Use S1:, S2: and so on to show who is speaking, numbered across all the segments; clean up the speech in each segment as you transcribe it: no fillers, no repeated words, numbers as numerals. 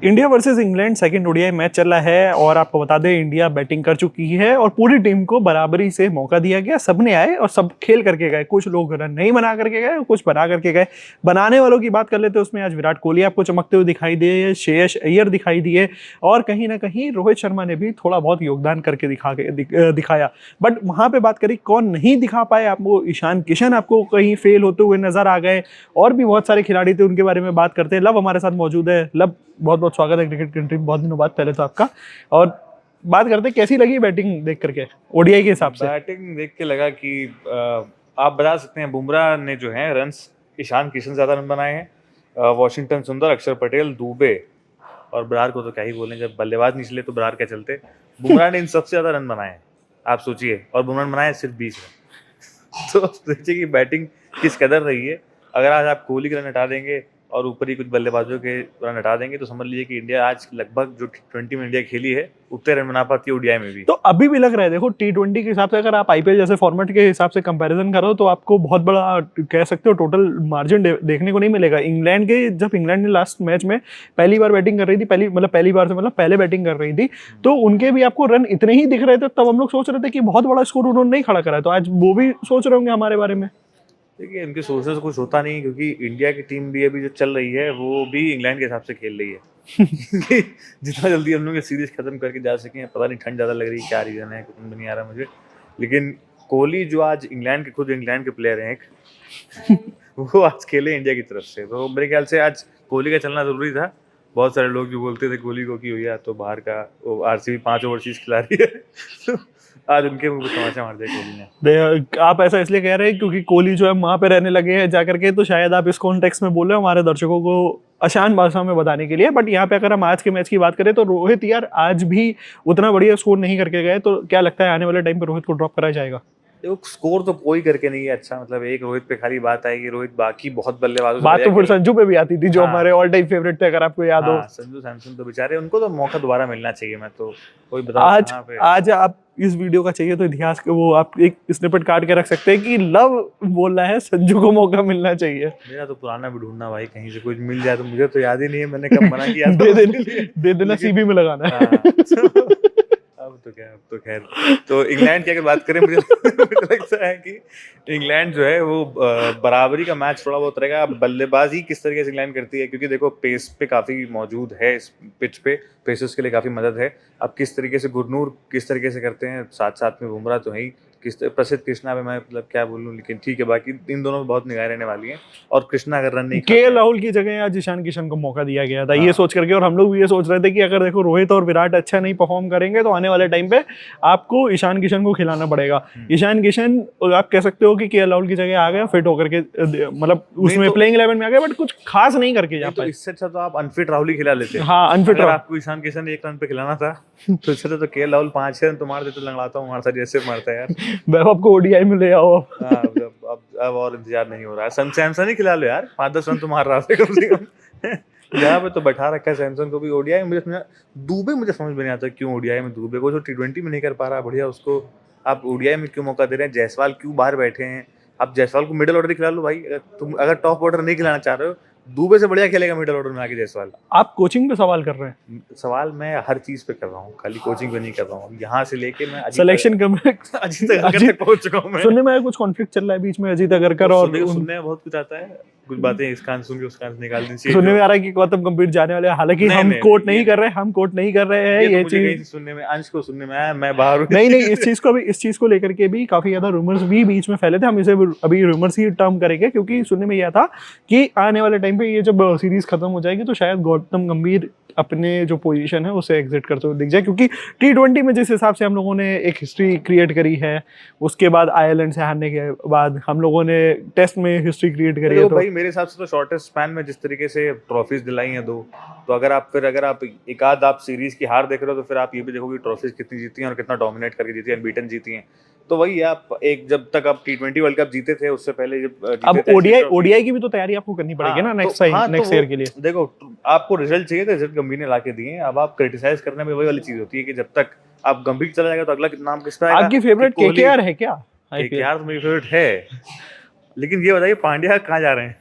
S1: India versus England second ODI match चल रहा है और आपको बता दें इंडिया बैटिंग कर चुकी है और पूरी टीम को बराबरी से मौका दिया गया। सबने आए और सब खेल करके गए। कुछ लोग रन नहीं बना करके गए, कुछ बना करके गए। बनाने वालों की बात कर लेते हैं, उसमें आज विराट कोहली आपको चमकते हुए दिखाई दिए, श्रेयस अय्यर दिखाई दिए और कहीं ना कहीं रोहित शर्मा ने भी थोड़ा बहुत योगदान करके दिखाया। बट वहां पे बात करी कौन नहीं दिखा पाए आपको, ईशान किशन आपको कहीं फेल होते हुए नजर आ गए और भी बहुत सारे खिलाड़ी थे, उनके बारे में बात करते हैं। लव हमारे साथ मौजूद है। लव, बहुत बहुत स्वागत है क्रिकेट कंट्री में, बहुत दिनों बाद पहले तो आपका। और बात करते हैं कैसी लगी बैटिंग देख करके ओडीआई के हिसाब से?
S2: बैटिंग देख के लगा कि आप बता सकते हैं बुमराह ने जो है रन्स, ईशान किशन ज्यादा रन बनाए हैं, वॉशिंगटन सुंदर, अक्षर पटेल, दुबे और बरार को तो क्या ही बोलें, जब बल्लेबाज निकले तो बरार क्या चलते। बुमराह ने इन सबसे ज्यादा रन बनाए हैं, आप सोचिए, और बुमराह ने बनाए सिर्फ 20 रन। तो सोचिए कि बैटिंग किस कदर रही है। अगर आज आप कोहली के रन हटा देंगे और ऊपर ही कुछ बल्लेबाजों के रन हटा देंगे तो समझ लीजिए कि इंडिया आज लगभग जो T20 में इंडिया खेली है उतने रन बना पाती है ओडीआई में भी।
S1: तो अभी भी लग रहा है, देखो T20 के हिसाब से अगर आप आईपीएल जैसे फॉर्मेट के हिसाब से कंपैरिजन करो तो आपको बहुत बड़ा कह सकते हो टोटल मार्जिन देखने को नहीं मिलेगा। इंग्लैंड के, जब इंग्लैंड ने लास्ट मैच में पहली बार बैटिंग कर रही थी, पहली बार से मतलब पहले बैटिंग कर रही थी, तो उनके भी आपको रन इतने ही दिख रहे थे। तब हम लोग सोच रहे थे कि बहुत बड़ा स्कोर उन्होंने नहीं खड़ा करा है, तो आज वो भी सोच रहे होंगे हमारे बारे में।
S2: देखिए, इनके सोर्सेज कुछ होता नहीं, क्योंकि इंडिया की टीम भी अभी जो चल रही है वो भी इंग्लैंड के हिसाब से खेल रही है। जितना जल्दी हम लोग ये सीरीज खत्म करके जा सकें, पता नहीं ठंड ज़्यादा लग रही है, क्या रीज़न है, कुछ नहीं आ रहा मुझे। लेकिन कोहली जो आज इंग्लैंड के, खुद इंग्लैंड के प्लेयर हैं एक, वो आज खेले इंडिया की तरफ से, तो मेरे ख्याल से आज कोहली का चलना ज़रूरी था। बहुत सारे लोग जो बोलते थे कोहली को कि भैया तो बाहर का, वो आरसीबी 5 ओवरसीज खिला रही है। आज उनके मुंह पे तमाचा मार दिया कोहली ने।
S1: आप ऐसा इसलिए कह रहे हैं क्योंकि कोहली जो है वहां पे रहने लगे हैं जाकर के, तो शायद आप इस कॉन्टेक्स्ट में बोल रहे हो हमारे दर्शकों को आसान भाषा में बताने के लिए। बट यहाँ पे अगर हम आज के मैच की बात करें तो रोहित यार आज भी उतना बढ़िया स्कोर नहीं करके गए, तो क्या लगता है आने वाले टाइम पे रोहित को ड्रॉप कराया जाएगा?
S2: देखो, स्कोर तो कोई करके नहीं है अच्छा, मतलब एक रोहित पे खाली बात आएगी, रोहित बाकी बहुत बल्लेबाजों से
S1: बात तो फिर
S2: खेला।
S1: संजू पे भी आती थी जो हमारे ऑल टाइम फेवरेट थे, अगर आपको याद हो।
S2: संजू सैमसन तो बेचारे, उनको तो मौका दोबारा मिलना चाहिए। मैं तो कोई बता
S1: आज आप इस वीडियो का चाहिए तो इतिहास के वो आप एक स्निपेट काट के रख सकते हैं कि लव बोल रहा है संजू को मौका मिलना चाहिए।
S2: मेरा तो पुराना भी ढूंढना भाई, कहीं से कुछ मिल जाए तो। मुझे तो याद ही नहीं है मैंने कब मना किया था।
S1: दे देना, सीबी में लगाना है।
S2: अब तो खैर, तो इंग्लैंड की अगर बात करें, मुझे लगता है कि इंग्लैंड जो है वो बराबरी का मैच थोड़ा बहुत रहेगा। बल्लेबाजी किस तरीके से इंग्लैंड करती है, क्योंकि देखो पेस पे काफी मौजूद है, इस पिच पे पेसर्स के लिए काफी मदद है। अब किस तरीके से गुरनूर किस तरीके से करते हैं, साथ साथ में बुमराह तो है ही, प्रसिद्ध कृष्णा पे मैं मतलब क्या बोलूं, लेकिन ठीक है, बाकी इन दोनों में बहुत निगाहें रहने वाली हैं। और कृष्णा अगर रन नहीं,
S1: केएल राहुल की जगह आज ईशान किशन को मौका दिया गया था, ये सोच करके। और हम लोग भी ये सोच रहे थे कि अगर देखो रोहित और विराट अच्छा नहीं परफॉर्म करेंगे तो आने वाले टाइम पे आपको ईशान किशन को खिलाना पड़ेगा। ईशान किशन आप कह सकते हो कि केएल राहुल की जगह आ गया, फिट होकर के, मतलब उसमें प्लेइंग 11 में आ गया, बट कुछ खास नहीं करके जा पाए।
S2: इससे अच्छा तो आप अनफिट राहुल ही खिला लेते।
S1: हाँ, अनफिट राहुल।
S2: आपको ईशान किशन 1 रन पे खिलाना था तो इससे तो केएल राहुल 5-6 रन तो मार देते, लंगड़ाता हूँ मारता जैसे मारता है यार।
S1: वैभव को ओडीआई में ले आओ।
S2: अब और इंतजार नहीं हो रहा है। सैमसन ही खिला लो यार, 5-10 रन तो मार रहा था कम से कम। यहाँ पे तो बैठा रखा है सैमसन को भी ओडीआई में। दुबे मुझे समझ में नहीं आता क्यों ओडीआई में, दुबे को जो T20 में नहीं कर पा रहा बढ़िया, उसको आप ओडीआई में क्यों मौका दे रहे हैं? जायसवाल क्यों बाहर बैठे हैं? आप जायसवाल को मिडिल ऑर्डर खिला लो भाई। अगर टॉप ऑर्डर नहीं खिलाना चाह रहे हो, दुबे से बढ़िया खेलेगा मिडिल ऑर्डर में आके जायसवाल।
S1: आप कोचिंग पे सवाल कर रहे हैं?
S2: सवाल मैं हर चीज पे कर रहा हूँ, खाली कोचिंग पे नहीं कर रहा हूँ। यहाँ से लेके मैं
S1: सिलेक्शन
S2: अजीत अगरकर तक पहुंच चुका हूँ मैं।
S1: सुनने में कुछ कॉन्फ्लिक्ट चल रहा है बीच में अजीत अगरकर और
S2: सुनने में बहुत कुछ आता है, कुछ बातें इस कान सुन के उस कान से निकाल दी।
S1: सुनने में आ रहा है कि गौतम गंभीर जाने वाले हैं, हालांकि हम कोट नहीं कर रहे हैं ये चीज
S2: सुनने में, अंश को सुनने में आया, मैं बाहर हूं।
S1: नहीं, इस चीज को लेकर के भी काफी ज्यादा रूमर्स भी बीच में फैले थे। हम इसे अभी रूमर्स ही टर्म करेंगे, क्योंकि सुनने में यह था कि आने वाले टाइम पे ये जब सीरीज खत्म हो जाएगी तो शायद गौतम गंभीर अपने जो पोजीशन है उसे एग्जिट करते हुए दिख जाए, क्योंकि T20 में जिस हिसाब से हम लोगों ने एक हिस्ट्री क्रिएट करी है, उसके बाद आयरलैंड से हारने के बाद हम लोगों ने टेस्ट में हिस्ट्री क्रिएट करी है। तो
S2: भाई मेरे हिसाब से तो शॉर्टेस्ट स्पैन में जिस तरीके से ट्रॉफीज दिलाई हैं 2, तो अगर आप एक आध आप सीरीज की हार देख रहे हो तो फिर आप ये भी देखोगे ट्रॉफीज कितनी जीती हैं और कितना डोमिनेट करके जीती है, अनबीटन जीती हैं। तो वही आप एक, जब तक आप T20 वर्ल्ड कप जीते थे उससे पहले जब
S1: अब ओडीआई की भी तो तैयारी आपको करनी पड़ेगी ना नेक्स्ट ईयर के लिए।
S2: देखो, आपको रिजल्ट चाहिए तो रिजल्ट गंभीर ने लाके दिए। अब आप क्रिटिसाइज करने में वही वाली चीज होती है कि जब तक आप गंभीर चला जाएगा तो अगला नाम किस पे आएगा?
S1: आपकी फेवरेट केकेआर है क्या?
S2: केकेआर तो मेरी फेवरेट है, लेकिन ये बताइए पांड्या कहाँ जा रहे हैं?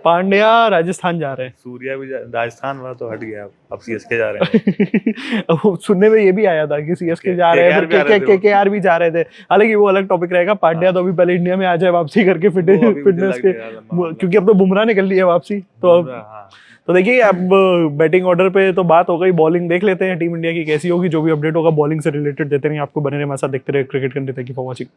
S1: पांड्या राजस्थान जा रहे हैं।
S2: सूर्या भी राजस्थान वाला तो हट गया, अब सीएसके जा रहे हैं।
S1: अब सुनने में ये भी आया था कि सीएसके जा रहे हैं, फिर केकेआर भी जा रहे थे। हालांकि वो अलग टॉपिक रहेगा। पांड्या तो अभी पहले इंडिया में आ जाए वापसी करके फिटनेस के, क्योंकि अब तो बुमराह निकल ली है वापसी। तो अब तो देखिए, अब बैटिंग ऑर्डर पे तो बात हो गई, बॉलिंग देख लेते हैं टीम इंडिया की कैसी होगी। जो भी अपडेट होगा बॉलिंग से रिलेटेड देते रहिए आपको, बने रहे हमारे साथ, देखते रहे cricket country. Thank you for watching.